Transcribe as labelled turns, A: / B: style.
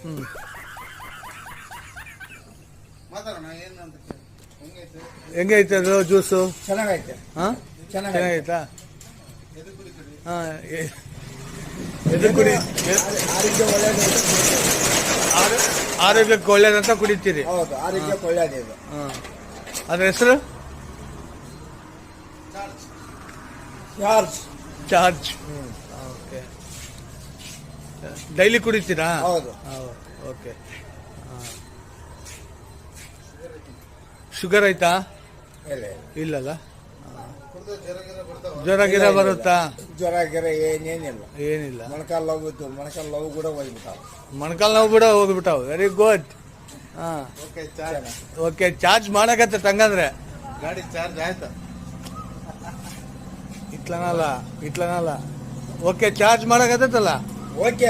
A: ಹ್ಞೂ
B: ಮಾತಾಡೋಣ ಏನಂತ ಹೆಂಗೈತೆ
A: ಹೆಂಗೈತೆ ಅದು ಜ್ಯೂಸು?
B: ಚೆನ್ನಾಗೈತೆ
A: ಹಾಂ
B: ಚೆನ್ನಾಗೈತೆ
A: ಚೆನ್ನಾಗೈತಾ?
B: ಎದು ಕುಡಿತೀರಿ
A: ಹಾಂ ಎದು ಕುಡಿ
B: ಆರೋಗ್ಯ ಒಳ್ಳೇದು
A: ಆರೋಗ್ಯಕ್ಕೆ ಒಳ್ಳೇದಂತ ಕುಡಿತೀರಿ?
B: ಹೌದು ಆರೋಗ್ಯಕ್ಕೆ ಒಳ್ಳೇದು ಇದು
A: ಹಾಂ ಅದ್ರ ಹೆಸರು?
B: Charge
A: charge. ಓಕೆ ಡೈಲಿ ಕುಡಿತೀರಾ?
B: ಹೌದು
A: ಓಕೆ. ಶುಗರ್ ಐತಾ?
B: ಇಲ್ಲ
A: ಇಲ್ಲಲ್ಲ.
B: ಜ್ವರ
A: ಜ್ವರ ಗಿರ ಬರುತ್ತಾ?
B: ಜ್ವರ ಗಿರ ಏನೇನಿಲ್ಲ.
A: ಏನಿಲ್ಲ.
B: ಮೊಣಕಾಲು ನೋವು ಇತ್ತು, ಮೊಣಕಾಲು ನೋವು ಕೂಡ ಹೋಗ್ಬಿಟ್ಟಾವ.
A: ಮೊಣಕಾಲು ನೋವು ಕೂಡ ಹೋಗ್ಬಿಟ್ಟಾವ. Very good. ಹಾಂ ಓಕೆ ಚಾರ್ಜ್ ಮಾಡಕತ್ತೆ ತಂಗಂದ್ರೆ
B: ಗಾಡಿ ಚಾರ್ಜ್ ಆಯ್ತಾ?
A: ಇಟ್ಲನಲ್ಲ ಓಕೆ ಚಾರ್ಜ್ ಮಾಡಕತ್ತಲ್ಲ.
B: ಓಕೆ